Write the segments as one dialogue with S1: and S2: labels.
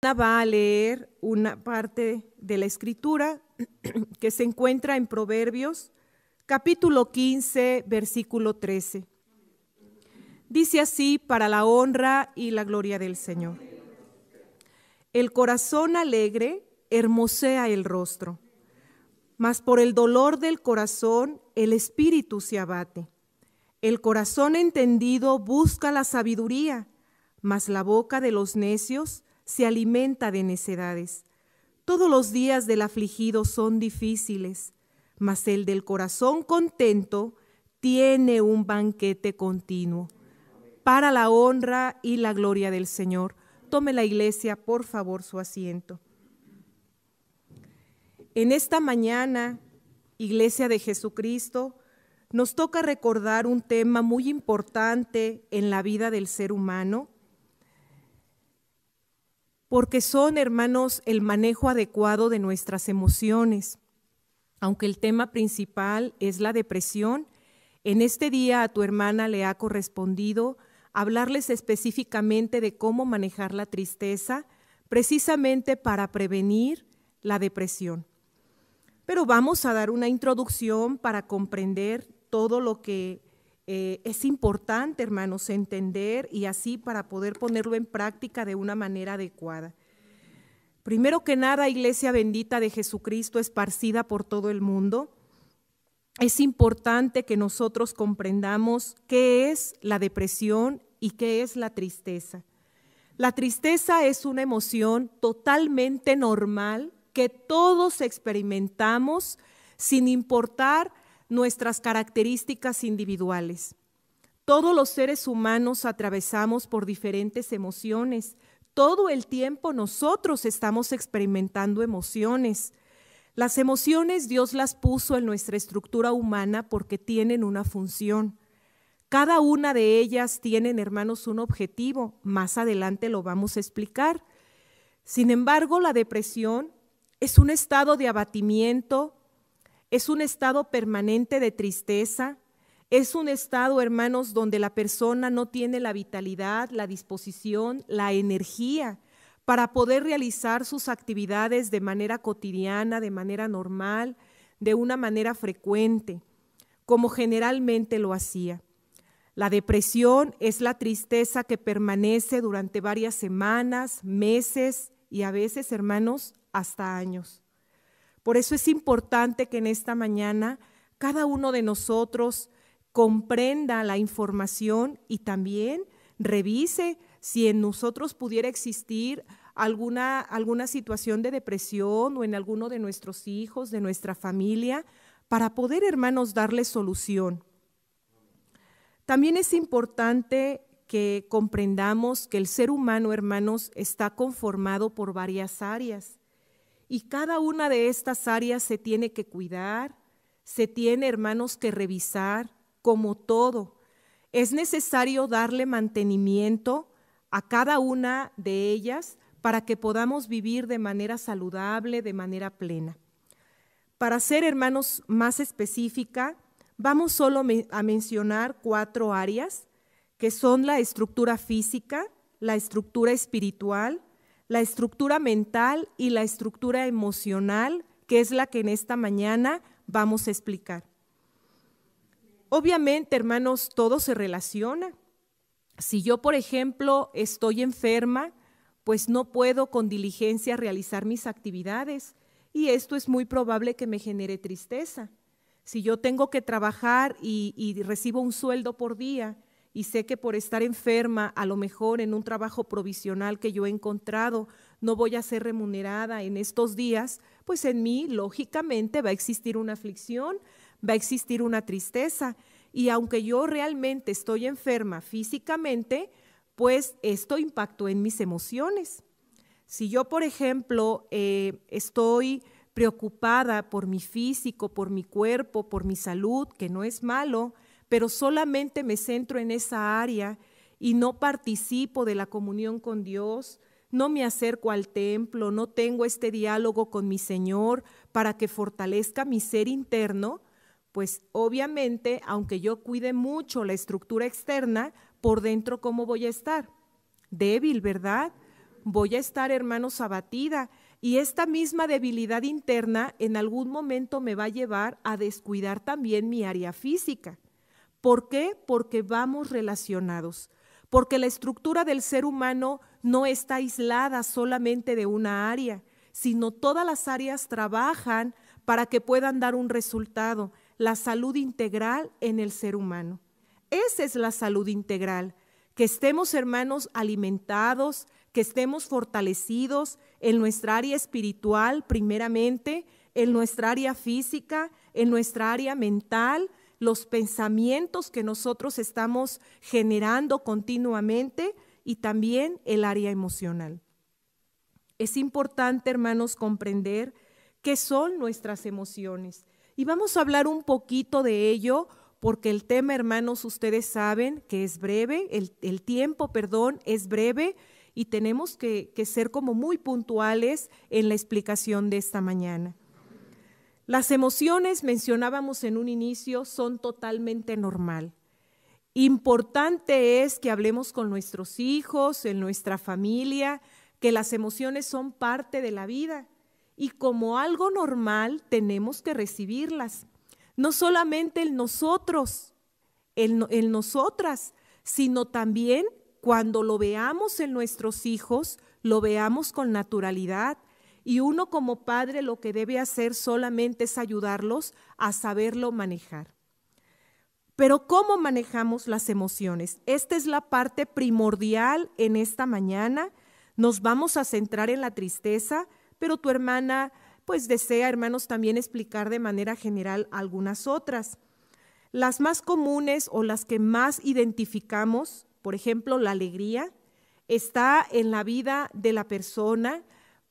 S1: Va a leer una parte de la escritura que se encuentra en Proverbios, capítulo 15, versículo 13. Dice así: para la honra y la gloria del Señor. El corazón alegre hermosea el rostro, mas por el dolor del corazón el espíritu se abate. El corazón entendido busca la sabiduría, mas la boca de los necios se alimenta de necedades. Todos los días del afligido son difíciles, mas el del corazón contento tiene un banquete continuo. Para la honra y la gloria del Señor. Tome la iglesia, por favor, su asiento. En esta mañana, Iglesia de Jesucristo, nos toca recordar un tema muy importante en la vida del ser humano, porque son, hermanos, el manejo adecuado de nuestras emociones. Aunque el tema principal es la depresión, en este día a tu hermana le ha correspondido hablarles específicamente de cómo manejar la tristeza, precisamente para prevenir la depresión. Pero vamos a dar una introducción para comprender todo lo que es importante, hermanos, entender y así para poder ponerlo en práctica de una manera adecuada. Primero que nada, Iglesia bendita de Jesucristo esparcida por todo el mundo, es importante que nosotros comprendamos qué es la depresión y qué es la tristeza. La tristeza es una emoción totalmente normal que todos experimentamos sin importar nuestras características individuales. Todos los seres humanos atravesamos por diferentes emociones. Todo el tiempo nosotros estamos experimentando emociones. Las emociones Dios las puso en nuestra estructura humana porque tienen una función. Cada una de ellas tienen, hermanos, un objetivo. Más adelante lo vamos a explicar. Sin embargo, la depresión es un estado de abatimiento, es un estado permanente de tristeza, es un estado, hermanos, donde la persona no tiene la vitalidad, la disposición, la energía para poder realizar sus actividades de manera cotidiana, de manera normal, de una manera frecuente, como generalmente lo hacía. La depresión es la tristeza que permanece durante varias semanas, meses y a veces, hermanos, hasta años. Por eso es importante que en esta mañana cada uno de nosotros comprenda la información y también revise si en nosotros pudiera existir alguna situación de depresión o en alguno de nuestros hijos, de nuestra familia, para poder, hermanos, darle solución. También es importante que comprendamos que el ser humano, hermanos, está conformado por varias áreas y cada una de estas áreas se tiene que cuidar, se tiene, hermanos, que revisar como todo. Es necesario darle mantenimiento a cada una de ellas para que podamos vivir de manera saludable, de manera plena. Para ser, hermanos, más específica, vamos solo a mencionar 4 áreas, que son la estructura física, la estructura espiritual, la estructura mental y la estructura emocional, que es la que en esta mañana vamos a explicar. Obviamente, hermanos, todo se relaciona. Si yo, por ejemplo, estoy enferma, pues no puedo con diligencia realizar mis actividades y esto es muy probable que me genere tristeza. Si yo tengo que trabajar y recibo un sueldo por día y sé que por estar enferma, a lo mejor en un trabajo provisional que yo he encontrado, no voy a ser remunerada en estos días, pues en mí, lógicamente, va a existir una aflicción, va a existir una tristeza. Y aunque yo realmente estoy enferma físicamente, pues esto impactó en mis emociones. Si yo, por ejemplo, estoy preocupada por mi físico, por mi cuerpo, por mi salud, que no es malo, pero solamente me centro en esa área y no participo de la comunión con Dios, no me acerco al templo, no tengo este diálogo con mi Señor para que fortalezca mi ser interno, pues obviamente, aunque yo cuide mucho la estructura externa, por dentro, ¿cómo voy a estar? Débil, ¿verdad? voy a estar, hermanos, abatida. Y esta misma debilidad interna en algún momento me va a llevar a descuidar también mi área física. ¿Por qué? Porque vamos relacionados. Porque la estructura del ser humano no está aislada solamente de una área, sino todas las áreas trabajan para que puedan dar un resultado, la salud integral en el ser humano. Esa es la salud integral, que estemos, hermanos, alimentados, que estemos fortalecidos en nuestra área espiritual primeramente, en nuestra área física, en nuestra área mental, los pensamientos que nosotros estamos generando continuamente y también el área emocional. Es importante, hermanos, comprender qué son nuestras emociones. Y vamos a hablar un poquito de ello porque el tema, hermanos, ustedes saben que es breve, el tiempo, es breve y tenemos que ser como muy puntuales en la explicación de esta mañana. Las emociones, mencionábamos en un inicio, son totalmente normal. Importante es que hablemos con nuestros hijos, en nuestra familia, que las emociones son parte de la vida y como algo normal tenemos que recibirlas. No solamente el nosotros, el nosotras, sino también cuando lo veamos en nuestros hijos, lo veamos con naturalidad. Y uno como padre lo que debe hacer solamente es ayudarlos a saberlo manejar. Pero ¿cómo manejamos las emociones? Esta es la parte primordial en esta mañana. Nos vamos a centrar en la tristeza, pero tu hermana pues desea, hermanos, también explicar de manera general algunas otras. Las más comunes o las que más identificamos, por ejemplo, la alegría, está en la vida de la persona,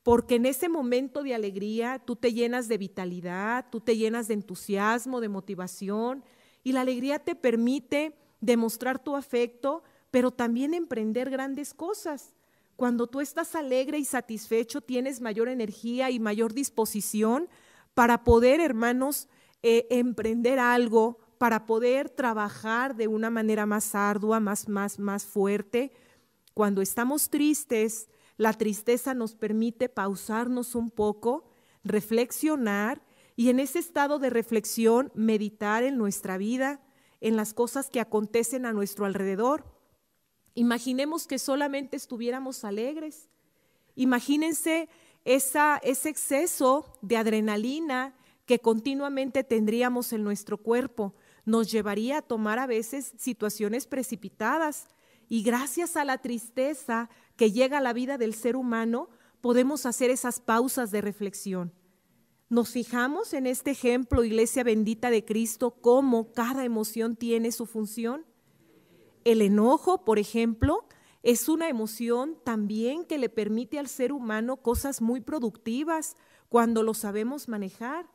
S1: porque en ese momento de alegría tú te llenas de vitalidad, tú te llenas de entusiasmo, de motivación, y la alegría te permite demostrar tu afecto, pero también emprender grandes cosas. Cuando tú estás alegre y satisfecho, tienes mayor energía y mayor disposición para poder, hermanos, emprender algo, para poder trabajar de una manera más ardua, más fuerte. Cuando estamos tristes, la tristeza nos permite pausarnos un poco, reflexionar y en ese estado de reflexión meditar en nuestra vida, en las cosas que acontecen a nuestro alrededor. Imaginemos que solamente estuviéramos alegres. Imagínense ese exceso de adrenalina que continuamente tendríamos en nuestro cuerpo. Nos llevaría a tomar a veces situaciones precipitadas. Y gracias a la tristeza que llega a la vida del ser humano, podemos hacer esas pausas de reflexión. Nos fijamos en este ejemplo, Iglesia bendita de Cristo, cómo cada emoción tiene su función. El enojo, por ejemplo, es una emoción también que le permite al ser humano cosas muy productivas cuando lo sabemos manejar.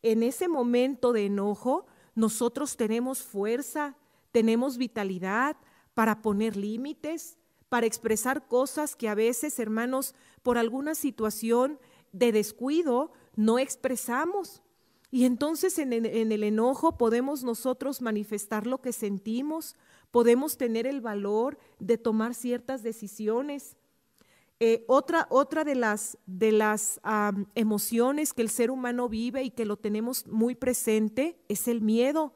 S1: En ese momento de enojo, nosotros tenemos fuerza, tenemos vitalidad para poner límites, para expresar cosas que a veces, hermanos, por alguna situación de descuido no expresamos. Y entonces en el enojo podemos nosotros manifestar lo que sentimos, podemos tener el valor de tomar ciertas decisiones. Otra de las emociones que el ser humano vive y que lo tenemos muy presente es el miedo.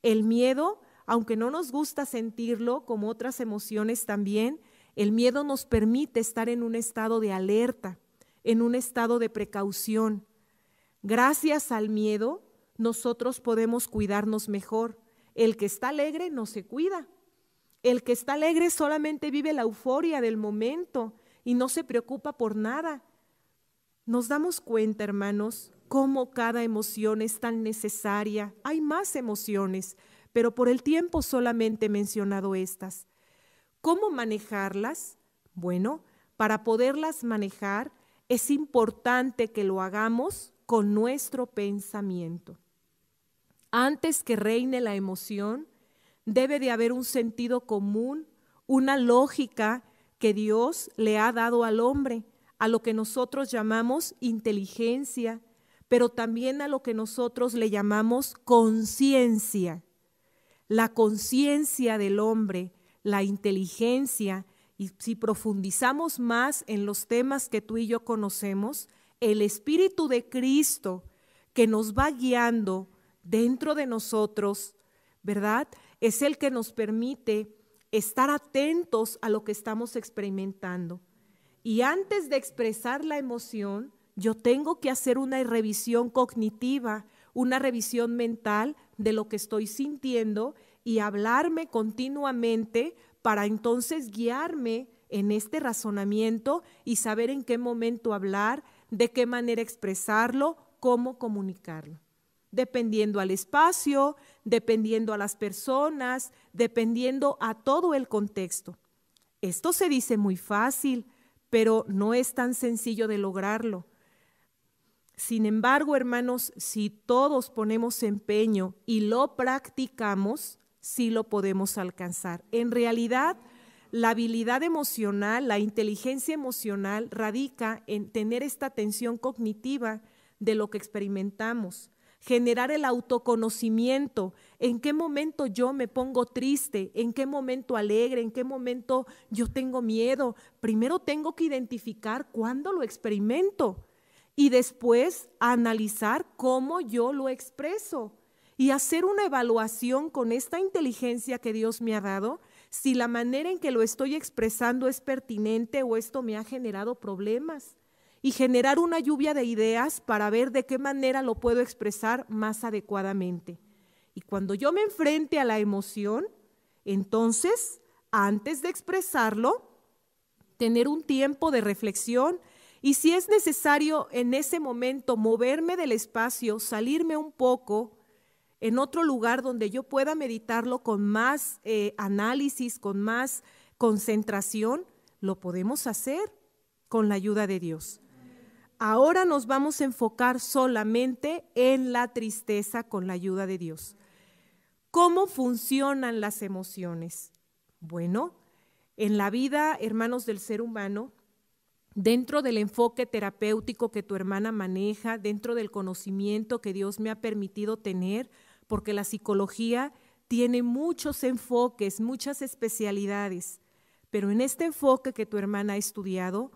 S1: El miedo, aunque no nos gusta sentirlo, como otras emociones también, el miedo nos permite estar en un estado de alerta, en un estado de precaución. Gracias al miedo, nosotros podemos cuidarnos mejor. El que está alegre no se cuida. El que está alegre solamente vive la euforia del momento y no se preocupa por nada. Nos damos cuenta, hermanos, cómo cada emoción es tan necesaria. Hay más emociones, pero por el tiempo solamente he mencionado estas. ¿Cómo manejarlas? Bueno, para poderlas manejar es importante que lo hagamos con nuestro pensamiento. Antes que reine la emoción, debe de haber un sentido común, una lógica que Dios le ha dado al hombre, a lo que nosotros llamamos inteligencia, pero también a lo que nosotros le llamamos conciencia. La conciencia del hombre, la inteligencia Y si profundizamos más en los temas que tú y yo conocemos, el Espíritu de Cristo que nos va guiando dentro de nosotros, ¿verdad? Es el que nos permite estar atentos a lo que estamos experimentando. Y antes de expresar la emoción, yo tengo que hacer una revisión cognitiva, una revisión mental de lo que estoy sintiendo y hablarme continuamente para entonces guiarme en este razonamiento y saber en qué momento hablar, de qué manera expresarlo, cómo comunicarlo. Dependiendo al espacio, dependiendo a las personas, dependiendo a todo el contexto. Esto se dice muy fácil, pero no es tan sencillo de lograrlo. Sin embargo, hermanos, si todos ponemos empeño y lo practicamos, sí lo podemos alcanzar. En realidad, la habilidad emocional, la inteligencia emocional radica en tener esta atención cognitiva de lo que experimentamos, generar el autoconocimiento, en qué momento yo me pongo triste, en qué momento alegre, en qué momento yo tengo miedo. Primero tengo que identificar cuándo lo experimento y después analizar cómo yo lo expreso y hacer una evaluación con esta inteligencia que Dios me ha dado, si la manera en que lo estoy expresando es pertinente o esto me ha generado problemas, y generar una lluvia de ideas para ver de qué manera lo puedo expresar más adecuadamente. Y cuando yo me enfrente a la emoción, entonces, antes de expresarlo, tener un tiempo de reflexión y si es necesario en ese momento moverme del espacio, salirme un poco en otro lugar donde yo pueda meditarlo con más análisis, con más concentración, lo podemos hacer con la ayuda de Dios. Ahora nos vamos a enfocar solamente en la tristeza con la ayuda de Dios. ¿Cómo funcionan las emociones? Bueno, en la vida, hermanos, del ser humano, dentro del enfoque terapéutico que tu hermana maneja, dentro del conocimiento que Dios me ha permitido tener, porque la psicología tiene muchos enfoques, muchas especialidades, pero en este enfoque que tu hermana ha estudiado,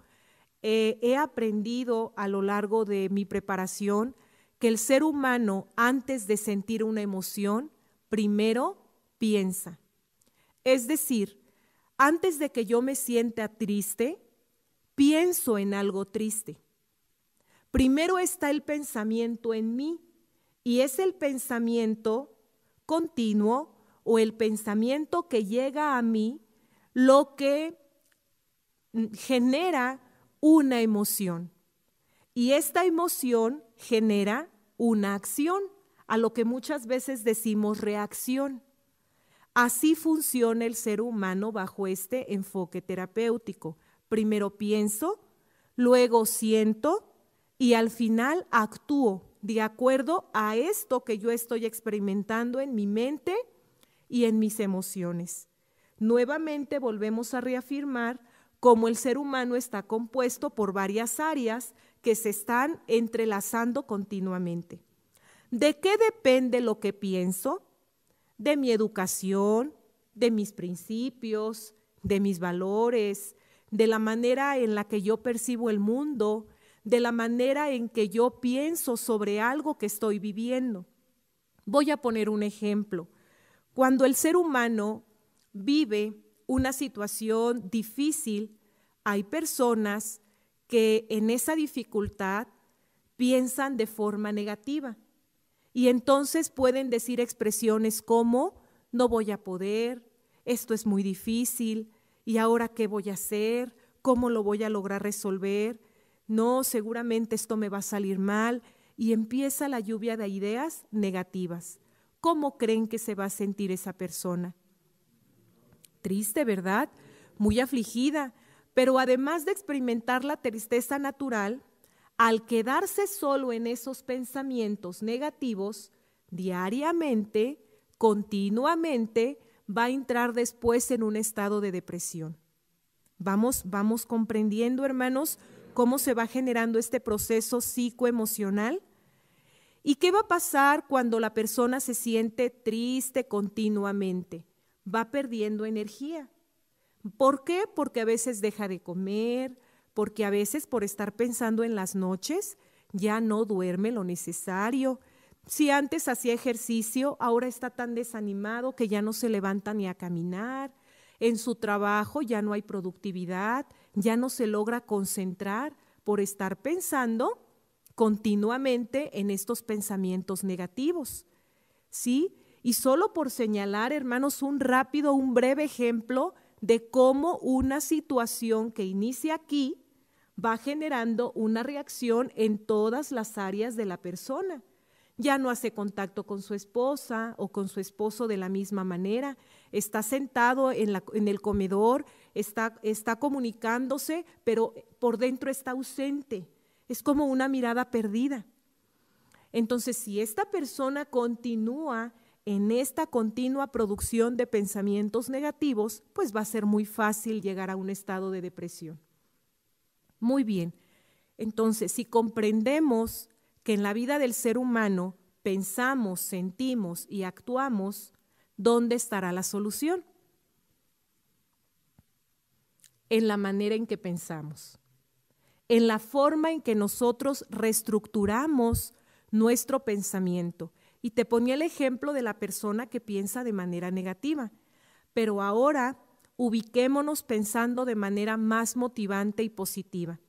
S1: he aprendido a lo largo de mi preparación que el ser humano, antes de sentir una emoción, primero piensa. Es decir, antes de que yo me sienta triste, pienso en algo triste. Primero está el pensamiento en mí y es el pensamiento continuo o el pensamiento que llega a mí lo que genera una emoción. Y esta emoción genera una acción, a lo que muchas veces decimos reacción. Así funciona el ser humano bajo este enfoque terapéutico. Primero pienso, luego siento y al final actúo de acuerdo a esto que yo estoy experimentando en mi mente y en mis emociones. Nuevamente volvemos a reafirmar cómo el ser humano está compuesto por varias áreas que se están entrelazando continuamente. ¿De qué depende lo que pienso? De mi educación, de mis principios, de mis valores, de la manera en la que yo percibo el mundo, de la manera en que yo pienso sobre algo que estoy viviendo. Voy a poner un ejemplo. Cuando el ser humano vive una situación difícil, hay personas que en esa dificultad piensan de forma negativa y entonces pueden decir expresiones como no voy a poder, esto es muy difícil, ¿y ahora qué voy a hacer? ¿Cómo lo voy a lograr resolver? No, seguramente esto me va a salir mal y empieza la lluvia de ideas negativas. ¿Cómo creen que se va a sentir esa persona? Triste, ¿verdad? Muy afligida, pero además de experimentar la tristeza natural, al quedarse solo en esos pensamientos negativos, diariamente, continuamente, va a entrar después en un estado de depresión. Vamos comprendiendo, hermanos, cómo se va generando este proceso psicoemocional. ¿Y qué va a pasar cuando la persona se siente triste continuamente? Va perdiendo energía, ¿Por qué? Porque a veces deja de comer, porque a veces por estar pensando en las noches ya no duerme lo necesario. Si antes hacía ejercicio, ahora está tan desanimado que ya no se levanta ni a caminar. En su trabajo ya no hay productividad, ya no se logra concentrar por estar pensando continuamente en estos pensamientos negativos. ¿Sí? Y solo por señalar, hermanos, un breve ejemplo de cómo una situación que inicia aquí va generando una reacción en todas las áreas de la persona. Ya no hace contacto con su esposa o con su esposo de la misma manera, está sentado en el comedor, está comunicándose, pero por dentro está ausente, es como una mirada perdida. Entonces, si esta persona continúa en esta continua producción de pensamientos negativos, pues va a ser muy fácil llegar a un estado de depresión. Muy bien, entonces si comprendemos que en la vida del ser humano pensamos, sentimos y actuamos, ¿dónde estará la solución? En la manera en que pensamos, en la forma en que nosotros reestructuramos nuestro pensamiento. Y te ponía el ejemplo de la persona que piensa de manera negativa, pero ahora ubiquémonos pensando de manera más motivante y positiva.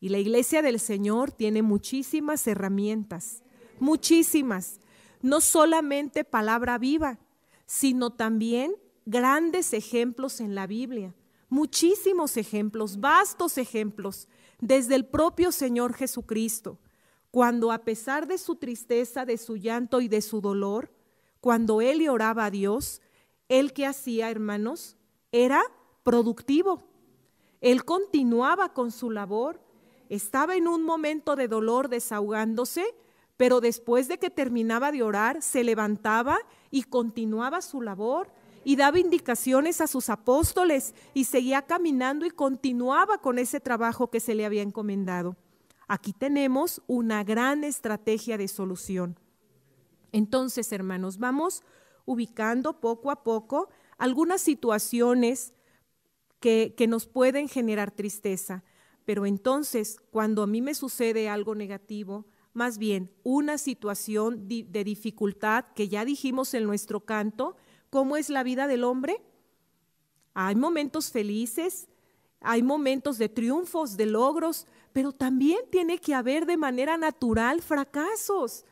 S1: Y la Iglesia del Señor tiene muchísimas herramientas, muchísimas, no solamente palabra viva, sino también grandes ejemplos en la Biblia, muchísimos ejemplos, vastos ejemplos, desde el propio Señor Jesucristo, cuando a pesar de su tristeza, de su llanto y de su dolor, cuando Él le oraba a Dios, Él ¿qué hacía, hermanos? Era productivo. Él continuaba con su labor, estaba en un momento de dolor desahogándose, pero después de que terminaba de orar, se levantaba y continuaba su labor y daba indicaciones a sus apóstoles y seguía caminando y continuaba con ese trabajo que se le había encomendado. Aquí tenemos una gran estrategia de solución. Entonces, hermanos, vamos ubicando poco a poco algunas situaciones que nos pueden generar tristeza. Pero entonces, cuando a mí me sucede algo negativo, más bien una situación de dificultad que ya dijimos en nuestro canto, ¿cómo es la vida del hombre? Hay momentos felices, hay momentos de triunfos, de logros, pero también tiene que haber de manera natural fracasos,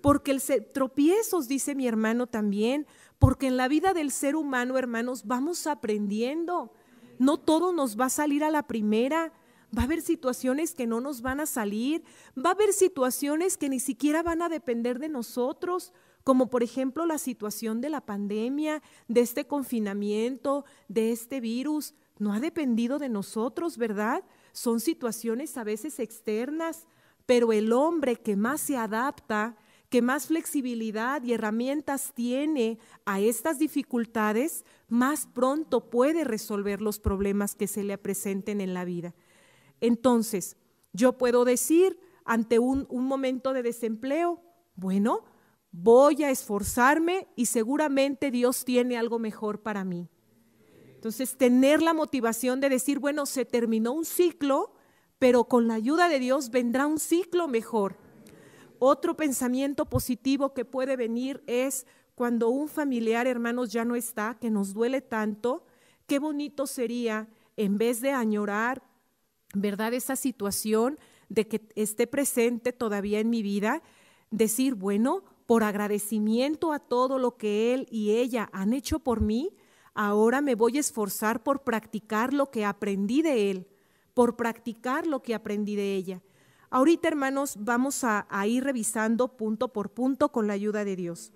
S1: porque tropiezos, dice mi hermano también, porque en la vida del ser humano, hermanos, vamos aprendiendo. No todo nos va a salir a la primera. Va a haber situaciones que no nos van a salir, va a haber situaciones que ni siquiera van a depender de nosotros, como por ejemplo la situación de la pandemia, de este confinamiento, de este virus. No ha dependido de nosotros, ¿verdad? Son situaciones a veces externas, pero el hombre que más se adapta, que más flexibilidad y herramientas tiene a estas dificultades, más pronto puede resolver los problemas que se le presenten en la vida. Entonces, yo puedo decir ante un momento de desempleo, bueno, voy a esforzarme y seguramente Dios tiene algo mejor para mí. Entonces, tener la motivación de decir, bueno, se terminó un ciclo, pero con la ayuda de Dios vendrá un ciclo mejor. Otro pensamiento positivo que puede venir es cuando un familiar, hermanos, ya no está, que nos duele tanto, qué bonito sería, en vez de añorar, ¿verdad?, esa situación de que esté presente todavía en mi vida, decir, bueno, por agradecimiento a todo lo que él y ella han hecho por mí, ahora me voy a esforzar por practicar lo que aprendí de él, por practicar lo que aprendí de ella. Ahorita, hermanos, vamos a ir revisando punto por punto con la ayuda de Dios.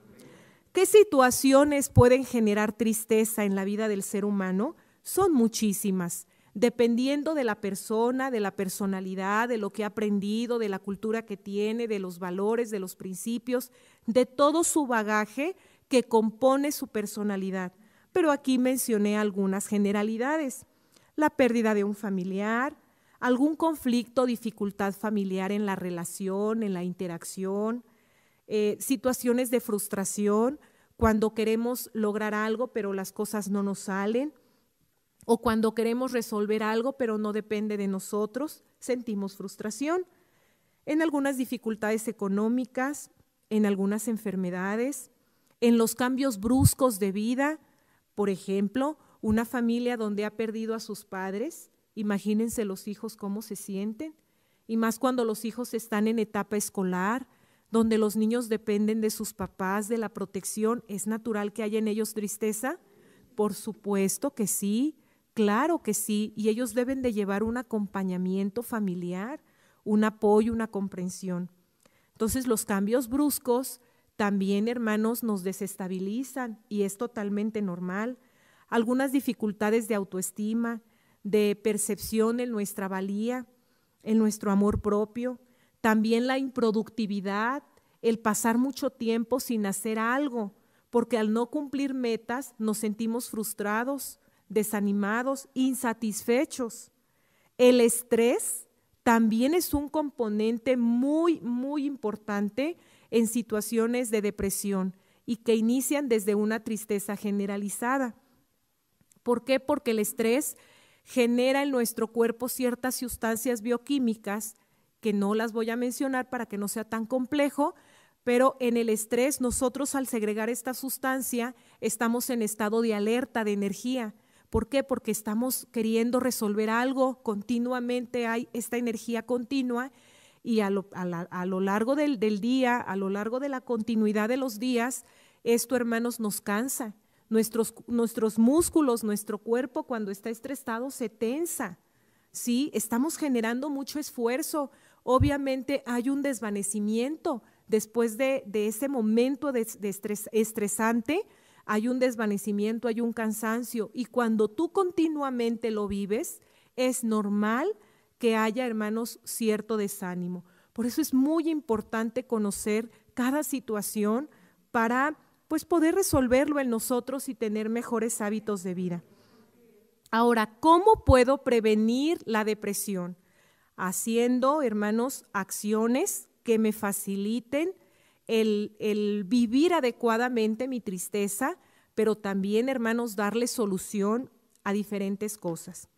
S1: ¿Qué situaciones pueden generar tristeza en la vida del ser humano? Son muchísimas, dependiendo de la persona, de la personalidad, de lo que ha aprendido, de la cultura que tiene, de los valores, de los principios, de todo su bagaje que compone su personalidad. Pero aquí mencioné algunas generalidades: la pérdida de un familiar, algún conflicto o dificultad familiar en la relación, en la interacción, situaciones de frustración, cuando queremos lograr algo pero las cosas no nos salen, O cuando queremos resolver algo pero no depende de nosotros, sentimos frustración. En algunas dificultades económicas, en algunas enfermedades, en los cambios bruscos de vida. Por ejemplo, una familia donde ha perdido a sus padres, imagínense los hijos cómo se sienten, y más cuando los hijos están en etapa escolar, donde los niños dependen de sus papás, de la protección. ¿Es natural que haya en ellos tristeza? Por supuesto que sí, claro que sí, y ellos deben de llevar un acompañamiento familiar, un apoyo, una comprensión. Entonces, los cambios bruscos también, hermanos, nos desestabilizan y es totalmente normal. Algunas dificultades de autoestima, de percepción en nuestra valía, en nuestro amor propio, también la improductividad, el pasar mucho tiempo sin hacer algo, porque al no cumplir metas nos sentimos frustrados, desanimados, insatisfechos. El estrés también es un componente muy, muy importante en situaciones de depresión y que inician desde una tristeza generalizada. ¿Por qué? Porque el estrés genera en nuestro cuerpo ciertas sustancias bioquímicas que no las voy a mencionar para que no sea tan complejo, pero en el estrés nosotros al segregar esta sustancia estamos en estado de alerta, de energía. ¿Por qué? Porque estamos queriendo resolver algo, continuamente hay esta energía continua y a lo largo del día, a lo largo de la continuidad de los días, esto, hermanos, nos cansa. Nuestros músculos, nuestro cuerpo cuando está estresado se tensa, ¿sí? Estamos generando mucho esfuerzo. Obviamente hay un desvanecimiento después de ese momento estresante. Hay un desvanecimiento, hay un cansancio y cuando tú continuamente lo vives, es normal que haya, hermanos, cierto desánimo. Por eso es muy importante conocer cada situación para pues poder resolverlo en nosotros y tener mejores hábitos de vida. Ahora, ¿cómo puedo prevenir la depresión? Haciendo, hermanos, acciones que me faciliten el vivir adecuadamente mi tristeza, pero también, hermanos, darle solución a diferentes cosas.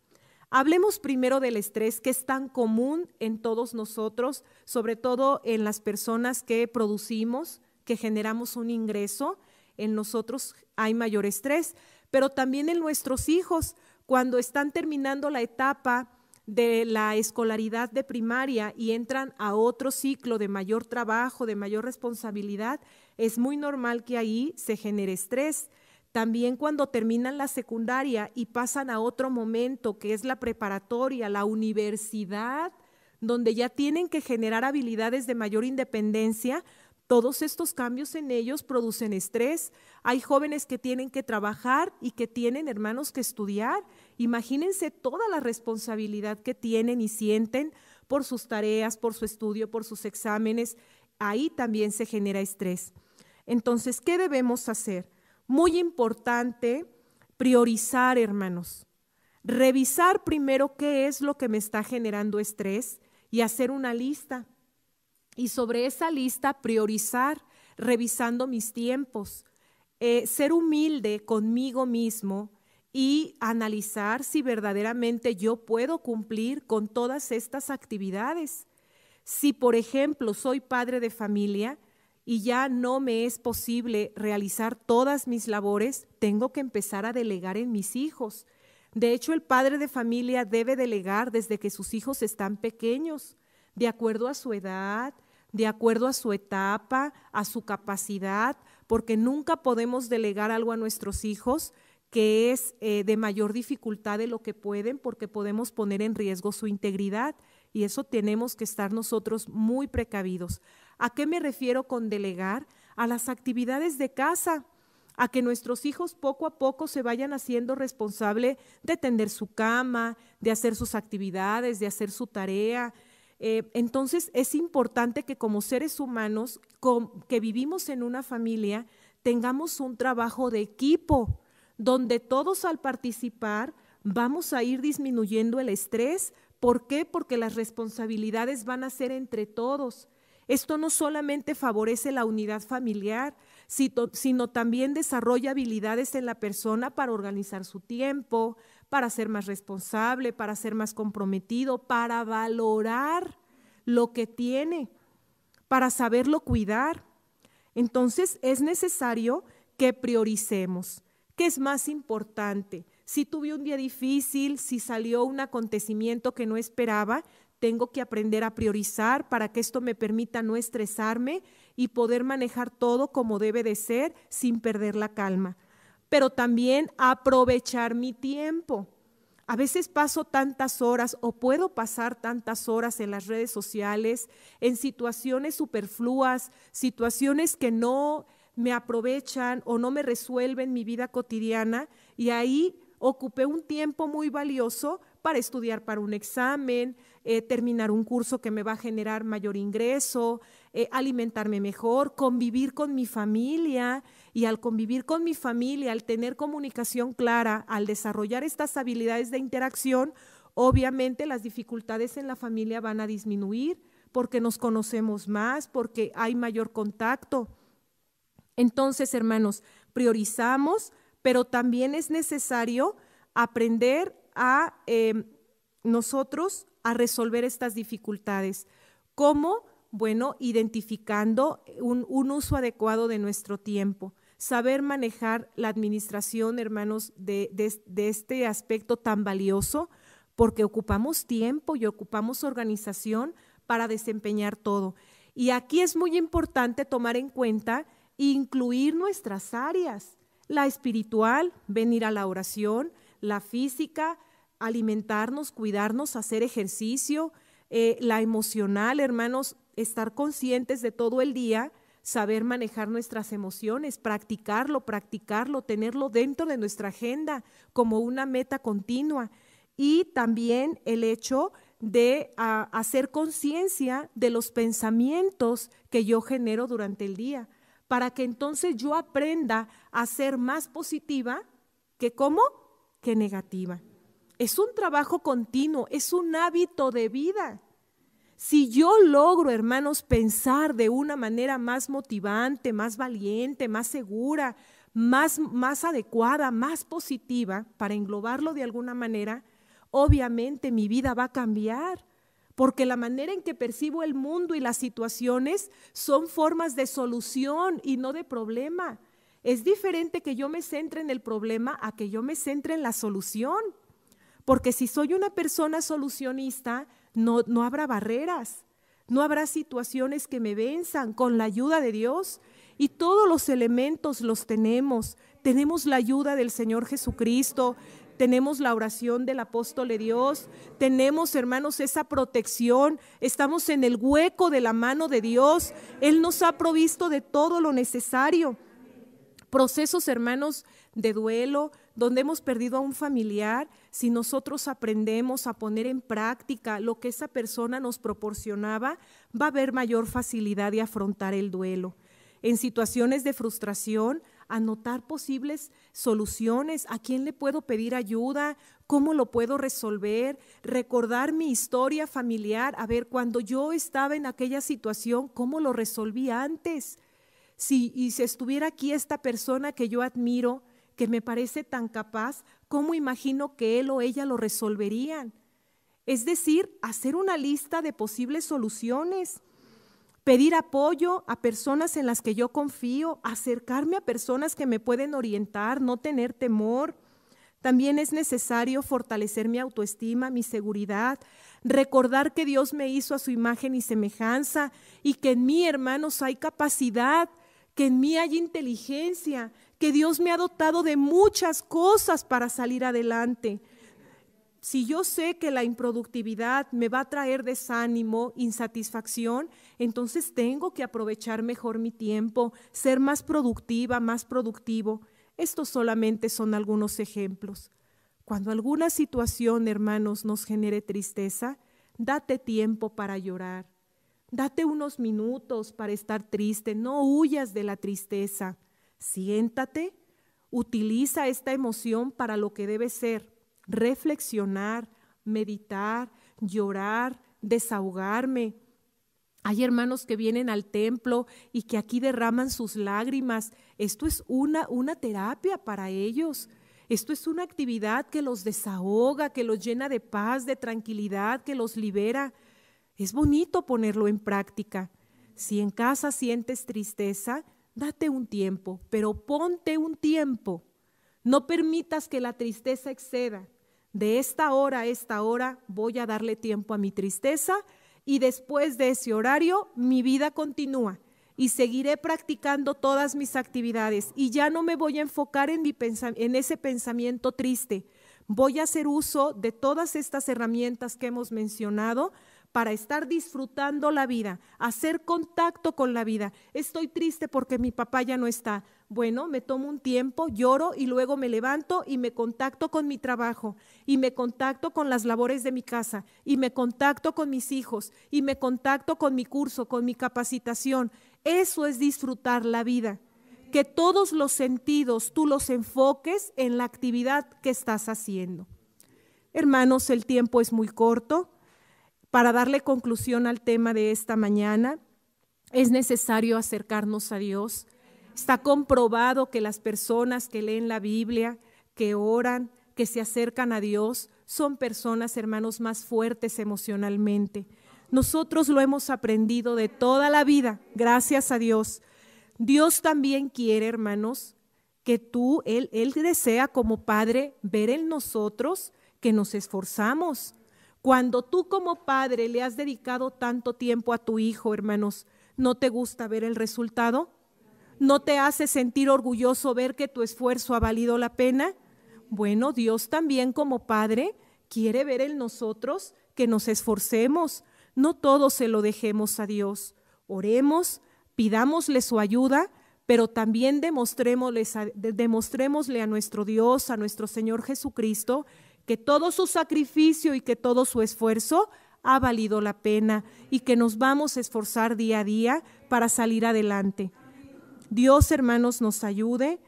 S1: Hablemos primero del estrés, que es tan común en todos nosotros, sobre todo en las personas que producimos, que generamos un ingreso. En nosotros hay mayor estrés, pero también en nuestros hijos, cuando están terminando la etapa de la escolaridad de primaria y entran a otro ciclo de mayor trabajo, de mayor responsabilidad, es muy normal que ahí se genere estrés. También cuando terminan la secundaria y pasan a otro momento que es la preparatoria, la universidad, donde ya tienen que generar habilidades de mayor independencia, todos estos cambios en ellos producen estrés. Hay jóvenes que tienen que trabajar y que tienen, hermanos, que estudiar. Imagínense toda la responsabilidad que tienen y sienten por sus tareas, por su estudio, por sus exámenes. Ahí también se genera estrés. Entonces, ¿qué debemos hacer? Muy importante priorizar, hermanos. Revisar primero qué es lo que me está generando estrés y hacer una lista. Y sobre esa lista priorizar, revisando mis tiempos, ser humilde conmigo mismo y analizar si verdaderamente yo puedo cumplir con todas estas actividades. Si, por ejemplo, soy padre de familia y ya no me es posible realizar todas mis labores, tengo que empezar a delegar en mis hijos. De hecho, el padre de familia debe delegar desde que sus hijos están pequeños, de acuerdo a su edad, de acuerdo a su etapa, a su capacidad, porque nunca podemos delegar algo a nuestros hijos que es de mayor dificultad de lo que pueden, porque podemos poner en riesgo su integridad y eso tenemos que estar nosotros muy precavidos. ¿A qué me refiero con delegar? A las actividades de casa, a que nuestros hijos poco a poco se vayan haciendo responsable de tender su cama, de hacer sus actividades, de hacer su tarea. Entonces es importante que como seres humanos que vivimos en una familia tengamos un trabajo de equipo donde todos al participar vamos a ir disminuyendo el estrés. ¿Por qué? Porque las responsabilidades van a ser entre todos. Esto no solamente favorece la unidad familiar, sino también desarrolla habilidades en la persona para organizar su tiempo, para ser más responsable, para ser más comprometido, para valorar lo que tiene, para saberlo cuidar. Entonces es necesario que prioricemos. ¿Qué es más importante? Si tuve un día difícil, si salió un acontecimiento que no esperaba, tengo que aprender a priorizar para que esto me permita no estresarme y poder manejar todo como debe de ser sin perder la calma. Pero también aprovechar mi tiempo. A veces paso tantas horas o puedo pasar tantas horas en las redes sociales, en situaciones superfluas, situaciones que no me aprovechan o no me resuelven mi vida cotidiana, y ahí ocupé un tiempo muy valioso para estudiar para un examen, terminar un curso que me va a generar mayor ingreso, alimentarme mejor, convivir con mi familia. Y al convivir con mi familia, al tener comunicación clara, al desarrollar estas habilidades de interacción, obviamente las dificultades en la familia van a disminuir porque nos conocemos más, porque hay mayor contacto. Entonces, hermanos, priorizamos, pero también es necesario aprender a nosotros a resolver estas dificultades. ¿Cómo? Bueno, identificando un uso adecuado de nuestro tiempo. Saber manejar la administración, hermanos, de este aspecto tan valioso, porque ocupamos tiempo y ocupamos organización para desempeñar todo. Y aquí es muy importante tomar en cuenta incluir nuestras áreas, la espiritual, venir a la oración, la física, alimentarnos, cuidarnos, hacer ejercicio, la emocional, hermanos, estar conscientes de todo el día, saber manejar nuestras emociones, practicarlo, tenerlo dentro de nuestra agenda como una meta continua. Y también el hecho de hacer conciencia de los pensamientos que yo genero durante el día, para que entonces yo aprenda a ser más positiva que ¿cómo? Que negativa. Es un trabajo continuo, es un hábito de vida. Si yo logro, hermanos, pensar de una manera más motivante, más valiente, más segura, más adecuada, más positiva, para englobarlo de alguna manera, obviamente mi vida va a cambiar, porque la manera en que percibo el mundo y las situaciones son formas de solución y no de problema. Es diferente que yo me centre en el problema a que yo me centre en la solución, porque si soy una persona solucionista, no habrá barreras, no habrá situaciones que me venzan con la ayuda de Dios. Y todos los elementos los tenemos. Tenemos la ayuda del Señor Jesucristo, tenemos la oración del apóstol de Dios, tenemos, hermanos, esa protección, estamos en el hueco de la mano de Dios. Él nos ha provisto de todo lo necesario. Procesos, hermanos, de duelo, donde hemos perdido a un familiar, si nosotros aprendemos a poner en práctica lo que esa persona nos proporcionaba, va a haber mayor facilidad de afrontar el duelo. En situaciones de frustración, anotar posibles soluciones, a quién le puedo pedir ayuda, cómo lo puedo resolver, recordar mi historia familiar, a ver, cuando yo estaba en aquella situación, cómo lo resolví antes. Si estuviera aquí esta persona que yo admiro, que me parece tan capaz, ¿cómo imagino que él o ella lo resolverían? Es decir, hacer una lista de posibles soluciones, pedir apoyo a personas en las que yo confío, acercarme a personas que me pueden orientar, no tener temor. También es necesario fortalecer mi autoestima, mi seguridad, recordar que Dios me hizo a su imagen y semejanza y que en mí, hermanos, hay capacidad, que en mí hay inteligencia, que Dios me ha dotado de muchas cosas para salir adelante. Si yo sé que la improductividad me va a traer desánimo, insatisfacción, entonces tengo que aprovechar mejor mi tiempo, ser más productiva, más productivo. Estos solamente son algunos ejemplos. Cuando alguna situación, hermanos, nos genere tristeza, date tiempo para llorar. Date unos minutos para estar triste, no huyas de la tristeza. Siéntate, utiliza esta emoción para lo que debe ser, reflexionar, meditar, llorar, desahogarme. Hay hermanos que vienen al templo y que aquí derraman sus lágrimas. Esto es una terapia para ellos. Esto es una actividad que los desahoga, que los llena de paz, de tranquilidad, que los libera. Es bonito ponerlo en práctica. Si en casa sientes tristeza, date un tiempo, pero ponte un tiempo. No permitas que la tristeza exceda. De esta hora a esta hora voy a darle tiempo a mi tristeza y después de ese horario mi vida continúa y seguiré practicando todas mis actividades y ya no me voy a enfocar en ese pensamiento triste. Voy a hacer uso de todas estas herramientas que hemos mencionado para estar disfrutando la vida, hacer contacto con la vida. Estoy triste porque mi papá ya no está. Bueno, me tomo un tiempo, lloro y luego me levanto y me contacto con mi trabajo y me contacto con las labores de mi casa y me contacto con mis hijos y me contacto con mi curso, con mi capacitación. Eso es disfrutar la vida. Que todos los sentidos tú los enfoques en la actividad que estás haciendo. Hermanos, el tiempo es muy corto. Para darle conclusión al tema de esta mañana, es necesario acercarnos a Dios. Está comprobado que las personas que leen la Biblia, que oran, que se acercan a Dios, son personas, hermanos, más fuertes emocionalmente. Nosotros lo hemos aprendido de toda la vida, gracias a Dios. Dios también quiere, hermanos, que Él desea como Padre ver en nosotros que nos esforzamos. Cuando tú como padre le has dedicado tanto tiempo a tu hijo, hermanos, ¿no te gusta ver el resultado? ¿No te hace sentir orgulloso ver que tu esfuerzo ha valido la pena? Bueno, Dios también como Padre quiere ver en nosotros que nos esforcemos. No todo se lo dejemos a Dios. Oremos, pidámosle su ayuda, pero también demostrémosle a nuestro Dios, a nuestro Señor Jesucristo, que todo su sacrificio y que todo su esfuerzo ha valido la pena y que nos vamos a esforzar día a día para salir adelante. Dios, hermanos, nos ayude.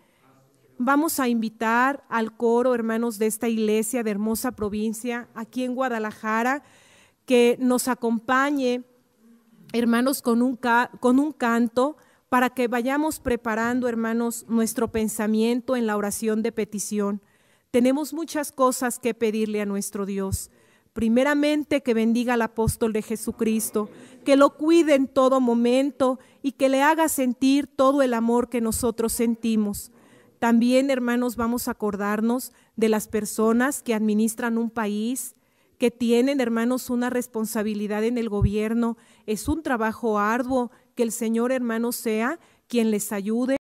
S1: Vamos a invitar al coro, hermanos, de esta iglesia de hermosa provincia, aquí en Guadalajara, que nos acompañe, hermanos, con un canto para que vayamos preparando, hermanos, nuestro pensamiento en la oración de petición. Tenemos muchas cosas que pedirle a nuestro Dios. Primeramente, que bendiga al apóstol de Jesucristo, que lo cuide en todo momento y que le haga sentir todo el amor que nosotros sentimos. También, hermanos, vamos a acordarnos de las personas que administran un país, que tienen, hermanos, una responsabilidad en el gobierno. Es un trabajo arduo, que el Señor, hermanos, sea quien les ayude.